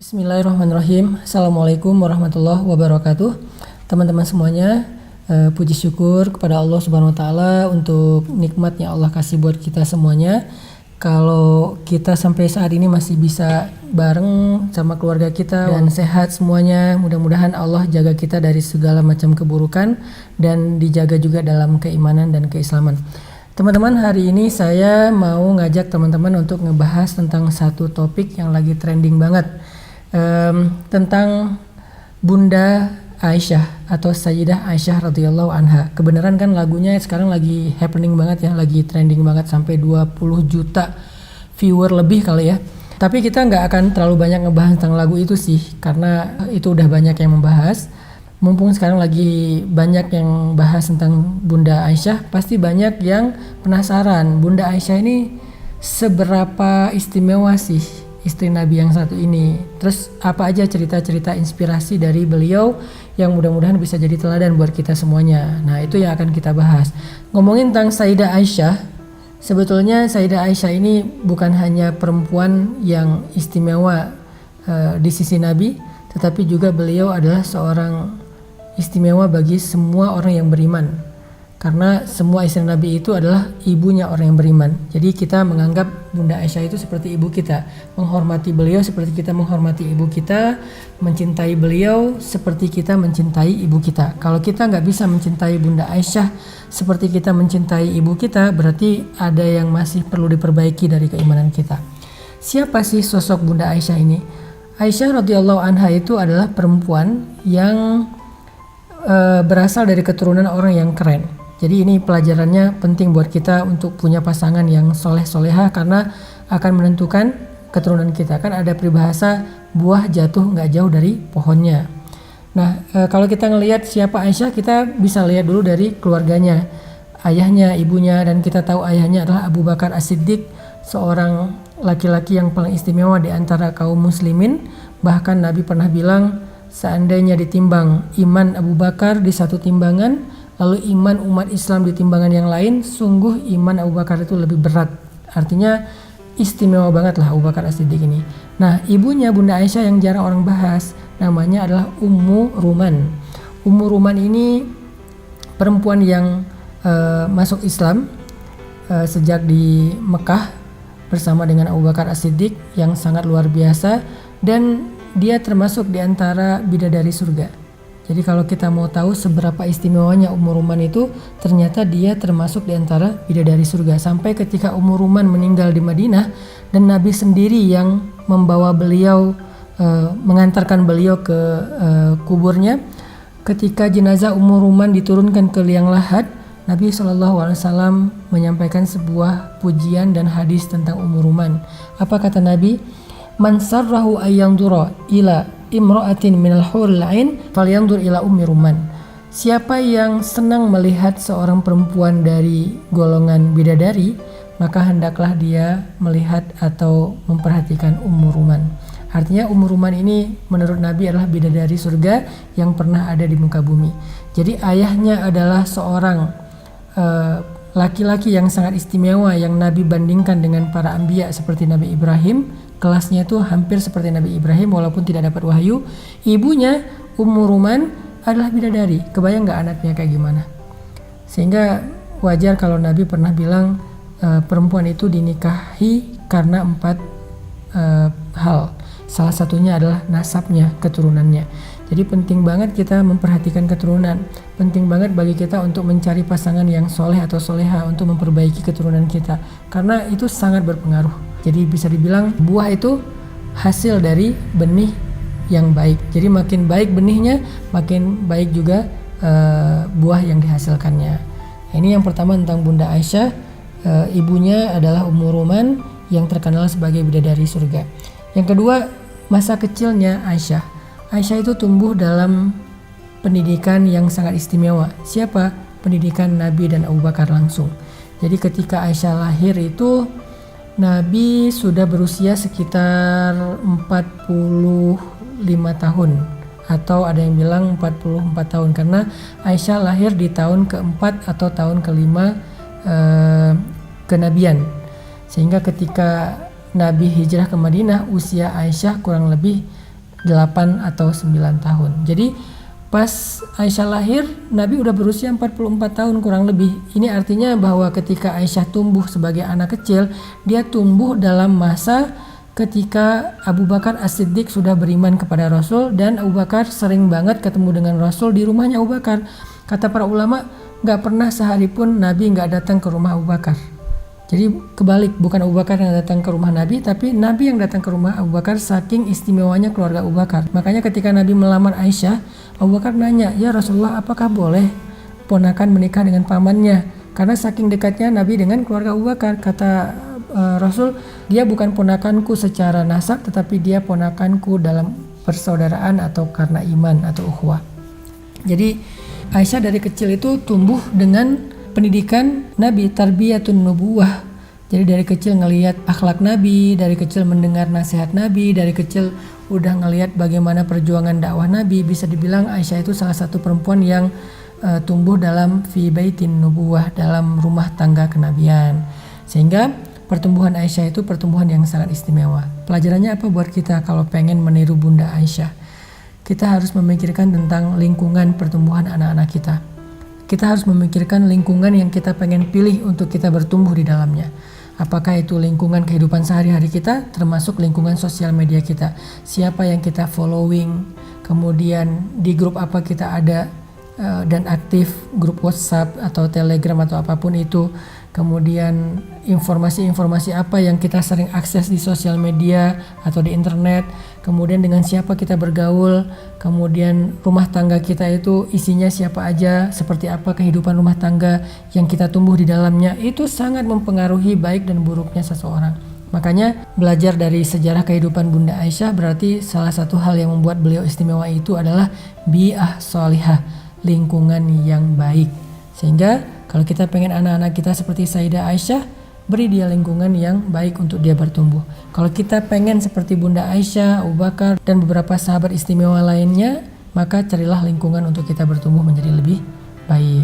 Bismillahirrahmanirrahim. Assalamualaikum warahmatullahi wabarakatuh. Teman-teman semuanya, puji syukur kepada Allah Subhanahu wa taala untuk nikmat yang Allah kasih buat kita semuanya. Kalau kita sampai saat ini masih bisa bareng sama keluarga kita dan sehat semuanya, mudah-mudahan Allah jaga kita dari segala macam keburukan dan dijaga juga dalam keimanan dan keislaman. Teman-teman, hari ini saya mau ngajak teman-teman untuk ngebahas tentang satu topik yang lagi trending banget, tentang Bunda Aisyah atau Sayyidah Aisyah radhiyallahu anha. Kebenaran kan lagunya sekarang lagi happening banget ya, lagi trending banget sampai 20 juta viewer lebih kali ya. Tapi kita nggak akan terlalu banyak ngebahas tentang lagu itu sih, karena itu udah banyak yang membahas. Mumpung sekarang lagi banyak yang bahas tentang Bunda Aisyah, pasti banyak yang penasaran Bunda Aisyah ini seberapa istimewa sih istri Nabi yang satu ini. Terus apa aja cerita-cerita inspirasi dari beliau yang mudah-mudahan bisa jadi teladan buat kita semuanya. Nah, itu yang akan kita bahas. Ngomongin tentang Sayyidah Aisyah, sebetulnya Sayyidah Aisyah ini bukan hanya perempuan yang istimewa di sisi Nabi, tetapi juga beliau adalah seorang istimewa bagi semua orang yang beriman. Karena semua istri Nabi itu adalah ibunya orang yang beriman. Jadi kita menganggap Bunda Aisyah itu seperti ibu kita, menghormati beliau seperti kita menghormati ibu kita, mencintai beliau seperti kita mencintai ibu kita. Kalau kita nggak bisa mencintai Bunda Aisyah seperti kita mencintai ibu kita, berarti ada yang masih perlu diperbaiki dari keimanan kita. Siapa sih sosok Bunda Aisyah ini? Aisyah radhiyallahu anha itu adalah perempuan yang berasal dari keturunan orang yang keren. Jadi ini pelajarannya penting buat kita untuk punya pasangan yang soleh-soleha, karena akan menentukan keturunan kita. Kan ada peribahasa buah jatuh nggak jauh dari pohonnya. Nah, kalau kita ngelihat siapa Aisyah, kita bisa lihat dulu dari keluarganya, ayahnya, ibunya, dan kita tahu ayahnya adalah Abu Bakar As-Siddiq, seorang laki-laki yang paling istimewa di antara kaum muslimin. Bahkan Nabi pernah bilang, seandainya ditimbang iman Abu Bakar di satu timbangan, lalu iman umat Islam di timbangan yang lain, sungguh iman Abu Bakar itu lebih berat. Artinya istimewa banget lah Abu Bakar As-Siddiq ini. Nah, ibunya Bunda Aisyah yang jarang orang bahas, namanya adalah Ummu Ruman. Ummu Ruman ini perempuan yang masuk Islam sejak di Mekah bersama dengan Abu Bakar As-Siddiq yang sangat luar biasa, dan dia termasuk di antara bidadari surga. Jadi kalau kita mau tahu seberapa istimewanya Ummu Ruman itu, ternyata dia termasuk di antara bidadari surga. Sampai ketika Ummu Ruman meninggal di Madinah dan Nabi sendiri yang membawa beliau, mengantarkan beliau ke kuburnya. Ketika jenazah Ummu Ruman diturunkan ke liang lahat, Nabi SAW menyampaikan sebuah pujian dan hadis tentang Ummu Ruman. Apa kata Nabi? Man sarrahu ayyandura ila imra'atin minal huril ain falyandur ila ummi Ruman. Siapa yang senang melihat seorang perempuan dari golongan bidadari, maka hendaklah dia melihat atau memperhatikan Ummu Ruman. Artinya Ummu Ruman ini menurut Nabi adalah bidadari surga yang pernah ada di muka bumi. Jadi ayahnya adalah seorang laki-laki yang sangat istimewa yang Nabi bandingkan dengan para anbiya seperti Nabi Ibrahim. Kelasnya itu hampir seperti Nabi Ibrahim walaupun tidak dapat wahyu. Ibunya Ummu Ruman adalah bidadari. Kebayang nggak anaknya kayak gimana? Sehingga wajar kalau Nabi pernah bilang perempuan itu dinikahi karena 4 hal. Salah satunya adalah nasabnya, keturunannya. Jadi penting banget kita memperhatikan keturunan. Penting banget bagi kita untuk mencari pasangan yang soleh atau soleha untuk memperbaiki keturunan kita. Karena itu sangat berpengaruh. Jadi bisa dibilang buah itu hasil dari benih yang baik. Jadi makin baik benihnya, makin baik juga buah yang dihasilkannya. Ini yang pertama tentang Bunda Aisyah. Ibunya adalah Ummu Ruman yang terkenal sebagai bidadari surga. Yang kedua, masa kecilnya Aisyah. Aisyah itu tumbuh dalam pendidikan yang sangat istimewa. Siapa? Pendidikan Nabi dan Abu Bakar langsung. Jadi ketika Aisyah lahir itu, Nabi sudah berusia sekitar 45 tahun, atau ada yang bilang 44 tahun, karena Aisyah lahir di tahun keempat atau tahun kelima kenabian. Sehingga ketika Nabi hijrah ke Madinah, usia Aisyah kurang lebih 8 atau 9 tahun. Jadi pas Aisyah lahir, Nabi udah berusia 44 tahun kurang lebih. Ini artinya bahwa ketika Aisyah tumbuh sebagai anak kecil, dia tumbuh dalam masa ketika Abu Bakar As-Siddiq sudah beriman kepada Rasul, dan Abu Bakar sering banget ketemu dengan Rasul di rumahnya Abu Bakar. Kata para ulama, gak pernah sehari pun Nabi gak datang ke rumah Abu Bakar. Jadi kebalik, bukan Abu Bakar yang datang ke rumah Nabi, tapi Nabi yang datang ke rumah Abu Bakar, saking istimewanya keluarga Abu Bakar. Makanya ketika Nabi melamar Aisyah, Abu Bakar nanya, "Ya Rasulullah, apakah boleh ponakan menikah dengan pamannya?" Karena saking dekatnya Nabi dengan keluarga Abu Bakar. Kata Rasul, "Dia bukan ponakanku secara nasab, tetapi dia ponakanku dalam persaudaraan atau karena iman atau ukhuwah." Jadi Aisyah dari kecil itu tumbuh dengan pendidikan Nabi, tarbiyatun nubuwah. Jadi dari kecil ngelihat akhlak Nabi, dari kecil mendengar nasihat Nabi, dari kecil udah ngelihat bagaimana perjuangan dakwah Nabi. Bisa dibilang Aisyah itu salah satu perempuan yang tumbuh dalam fi baitin nubuwah, dalam rumah tangga kenabian. Sehingga pertumbuhan Aisyah itu pertumbuhan yang sangat istimewa. Pelajarannya apa buat kita kalau pengen meniru Bunda Aisyah? Kita harus memikirkan tentang lingkungan pertumbuhan anak-anak kita. Kita harus memikirkan lingkungan yang kita pengen pilih untuk kita bertumbuh di dalamnya. Apakah itu lingkungan kehidupan sehari-hari kita, termasuk lingkungan sosial media kita. Siapa yang kita following, kemudian di grup apa kita ada dan aktif, grup WhatsApp atau Telegram atau apapun itu. Kemudian informasi-informasi apa yang kita sering akses di sosial media atau di internet, kemudian dengan siapa kita bergaul, kemudian rumah tangga kita itu isinya siapa aja, seperti apa kehidupan rumah tangga yang kita tumbuh di dalamnya, itu sangat mempengaruhi baik dan buruknya seseorang. Makanya belajar dari sejarah kehidupan Bunda Aisyah berarti salah satu hal yang membuat beliau istimewa itu adalah bi'ah sholihah, lingkungan yang baik. Sehingga kalau kita pengen anak-anak kita seperti Sayyidah Aisyah, beri dia lingkungan yang baik untuk dia bertumbuh. Kalau kita pengen seperti Bunda Aisyah, Abu Bakar, dan beberapa sahabat istimewa lainnya, maka carilah lingkungan untuk kita bertumbuh menjadi lebih baik.